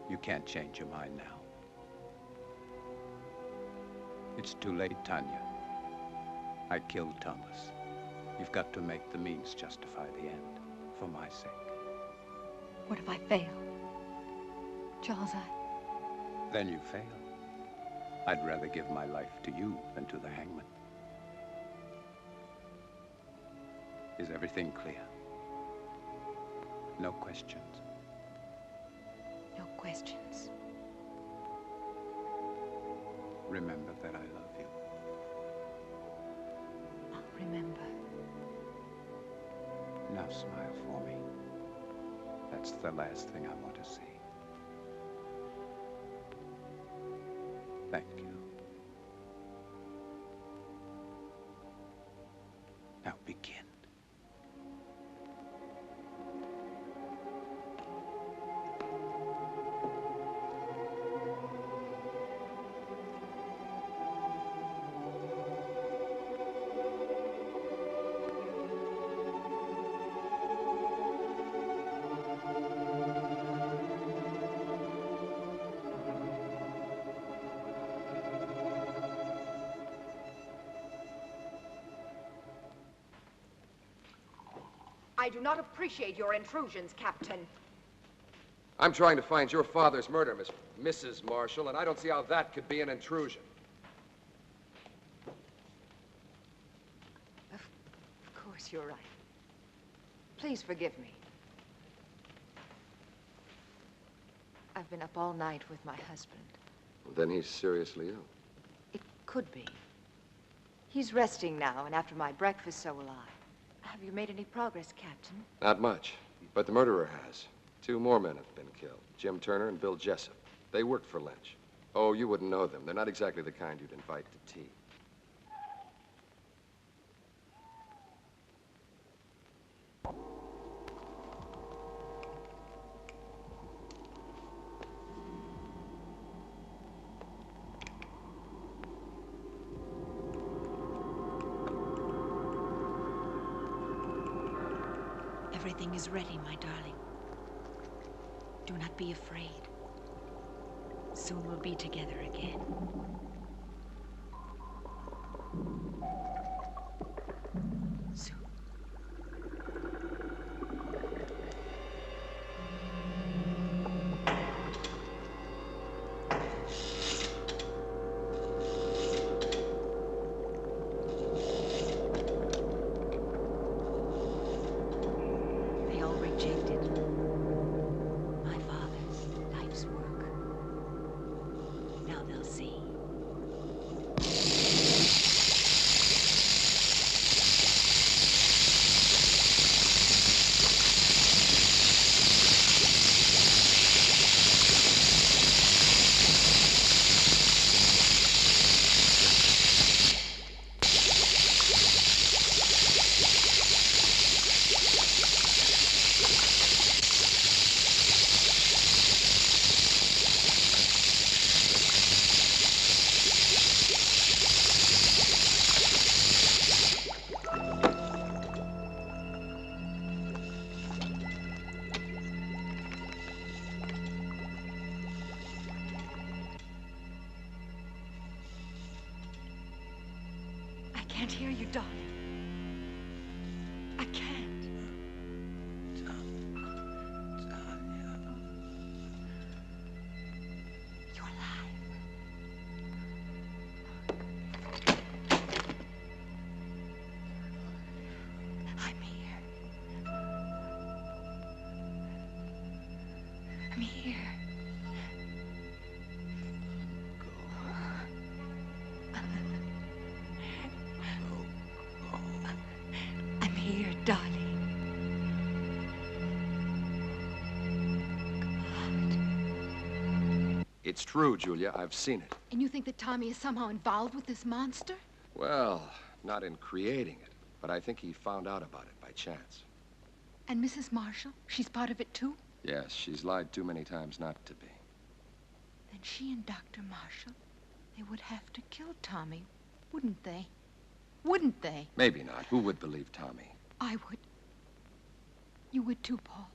You can't change your mind now. It's too late, Tanya. I killed Thomas. You've got to make the means justify the end, for my sake. What if I fail? Charles, Then you fail. I'd rather give my life to you than to the hangman. Is everything clear? No questions? No questions. Remember that I love you. I'll remember. Now smile for me. That's the last thing I want to see. Thank you. Now begin. I do not appreciate your intrusions, Captain. I'm trying to find your father's murder, Mrs. Marshall, and I don't see how that could be an intrusion. Of course, you're right. Please forgive me. I've been up all night with my husband. Well, then he's seriously ill. It could be. He's resting now, and after my breakfast, so will I. Have you made any progress, Captain? Not much, but the murderer has. 2 more men have been killed, Jim Turner and Bill Jessup. They worked for Lynch. Oh, you wouldn't know them. They're not exactly the kind you'd invite to tea. Everything is ready, my darling. Do not be afraid. Soon we'll be together again. Soon. rejected my father's life's work. Now they'll see. I can't hear you, darling. I can't. You're alive. I'm here. I'm here. I'm here, darling. It's true, Julia. I've seen it. And you think that Tommy is somehow involved with this monster? Well, not in creating it, but I think he found out about it by chance. And Mrs. Marshall? She's part of it too? Yes, she's lied too many times not to be. Then she and Dr. Marshall, they would have to kill Tommy, wouldn't they? Wouldn't they? Maybe not. Who would believe Tommy? I would. You would too, Paul.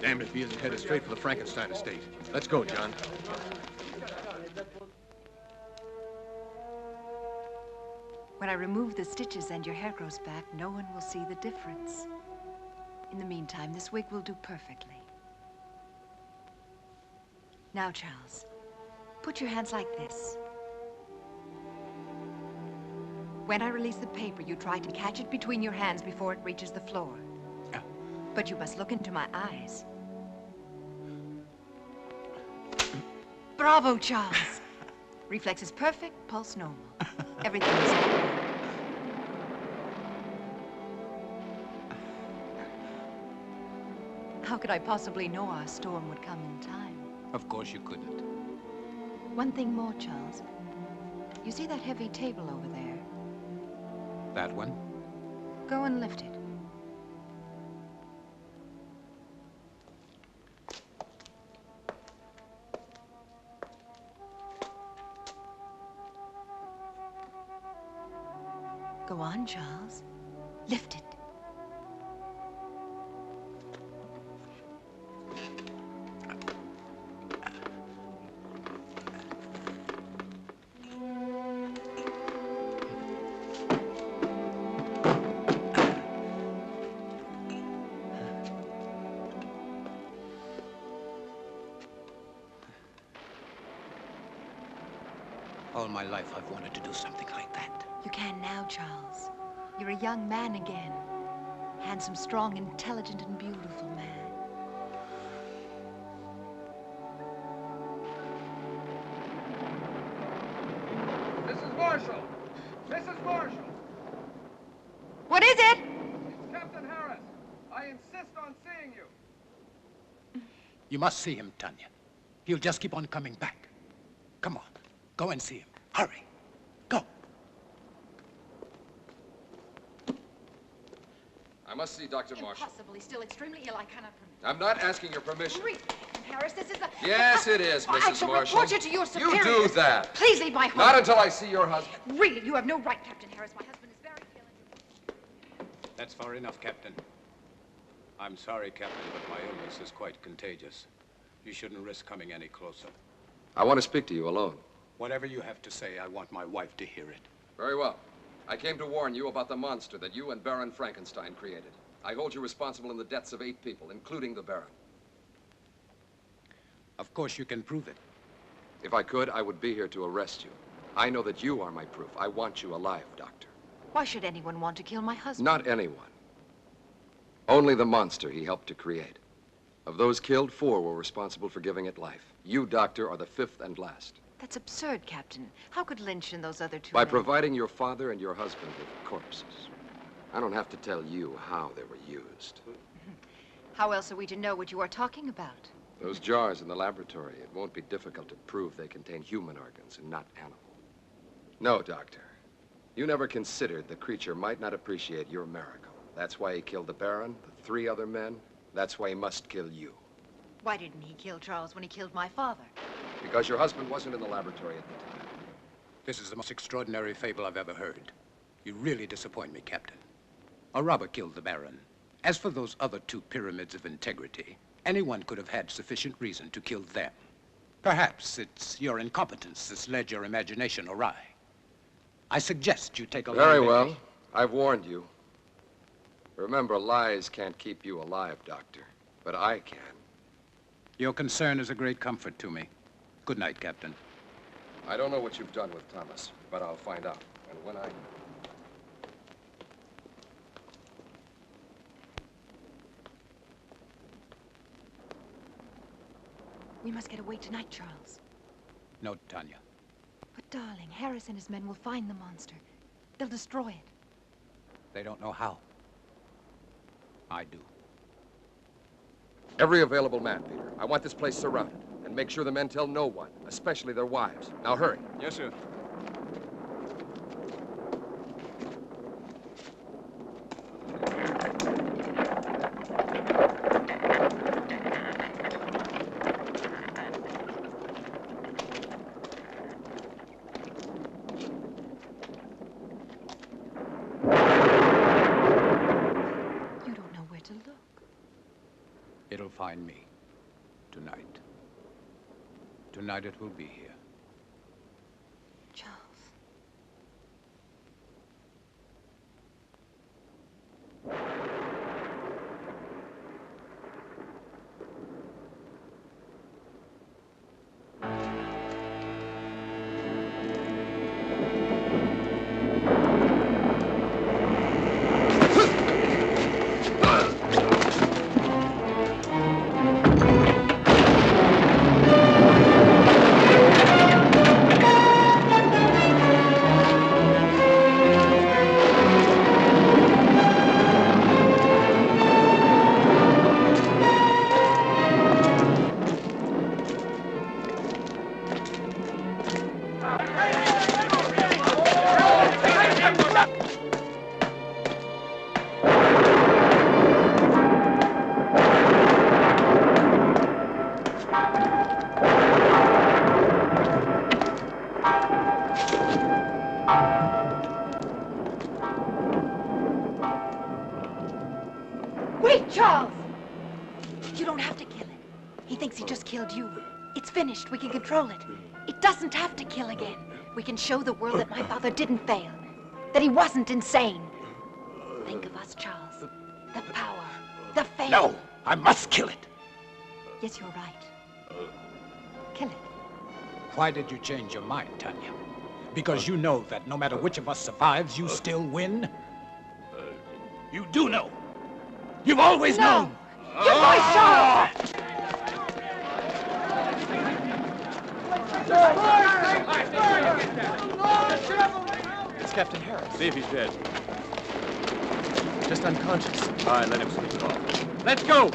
Damned if he isn't headed straight for the Frankenstein estate. Let's go, John. When I remove the stitches and your hair grows back, no one will see the difference. In the meantime, this wig will do perfectly. Now, Charles, put your hands like this. When I release the paper, you try to catch it between your hands before it reaches the floor. But you must look into my eyes. Bravo, Charles. Reflex is perfect, pulse normal. Everything is normal. How could I possibly know our storm would come in time? Of course you couldn't. One thing more, Charles. You see that heavy table over there? That one? Go and lift it. Go on, Charles. Lift it. All my life, I've wanted to do something like that. You can now, Charles. You're a young man again. Handsome, strong, intelligent, and beautiful man. Mrs. Marshall! Mrs. Marshall! What is it? It's Captain Harris. I insist on seeing you. You must see him, Tanya. He'll just keep on coming back. Come on, go and see him. Hurry. Go. I must see Dr. Marshall. Impossibly. Still extremely ill. I cannot permit. I'm not asking your permission. Really, Captain Harris, this is a... Yes, it is, I Mrs. shall Marshall. report you to your superiors. You do that. Please leave my home. Not until I see your husband. Really, you have no right, Captain Harris. My husband is very ill. That's far enough, Captain. I'm sorry, Captain, but my illness is quite contagious. You shouldn't risk coming any closer. I want to speak to you alone. Whatever you have to say, I want my wife to hear it. Very well. I came to warn you about the monster that you and Baron Frankenstein created. I hold you responsible in the deaths of 8 people, including the Baron. Of course you can prove it. If I could, I would be here to arrest you. I know that you are my proof. I want you alive, Doctor. Why should anyone want to kill my husband? Not anyone. Only the monster he helped to create. Of those killed, 4 were responsible for giving it life. You, Doctor, are the 5th and last. That's absurd, Captain. How could Lynch and those other 2 By men... providing your father and your husband with corpses. I don't have to tell you how they were used. How else are we to know what you are talking about? Those jars in the laboratory, it won't be difficult to prove they contain human organs and not animal. No, Doctor. You never considered the creature might not appreciate your miracle. That's why he killed the Baron, the 3 other men. That's why he must kill you. Why didn't he kill Charles when he killed my father? Because your husband wasn't in the laboratory at the time. This is the most extraordinary fable I've ever heard. You really disappoint me, Captain. A robber killed the Baron. As for those other 2 pyramids of integrity, anyone could have had sufficient reason to kill them. Perhaps it's your incompetence that's led your imagination awry. I suggest you take a Very well. I've warned you. Remember, lies can't keep you alive, Doctor. But I can. Your concern is a great comfort to me. Good night, Captain. I don't know what you've done with Thomas, but I'll find out. And when I... We must get away tonight, Charles. No, Tanya. But, darling, Harris and his men will find the monster. They'll destroy it. They don't know how. I do. Every available man, Peter. I want this place surrounded. And make sure the men tell no one, especially their wives. Now hurry. Yes, sir. You don't know where to look. It'll find me. Tonight. Tonight it will be here. Charles. thinks he just killed you. It's finished. We can control it. It doesn't have to kill again. We can show the world that my father didn't fail, that he wasn't insane. Think of us, Charles. The power, the fame. No, I must kill it. Yes, you're right. Kill it. Why did you change your mind, Tanya? Because you know that no matter which of us survives, you still win? You do know. You've always known. Your voice, Charles! It's Captain Harris. See if he's dead. Just unconscious. All right, let him sleep it off. Let's go!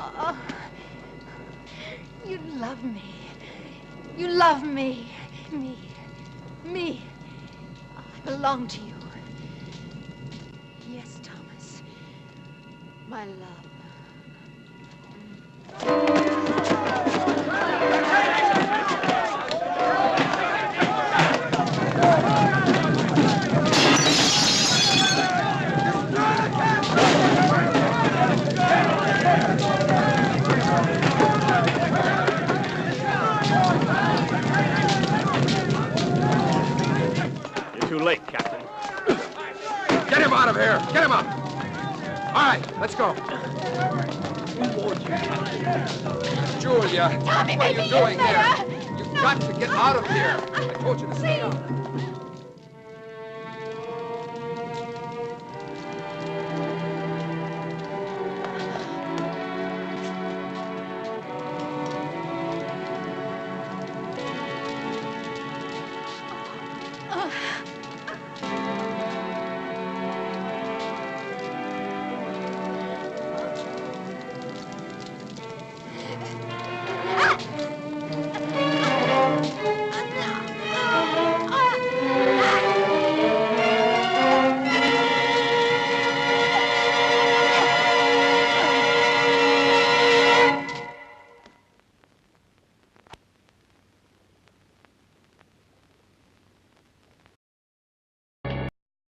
Oh, you love me. You love me. Me. I belong to you. Yes, Thomas. My love. Too late, Captain. Get him out of here! Get him up! All right, let's go. Julia, Tommy, what are you doing here? You've got to get out of here. I told you to stay out.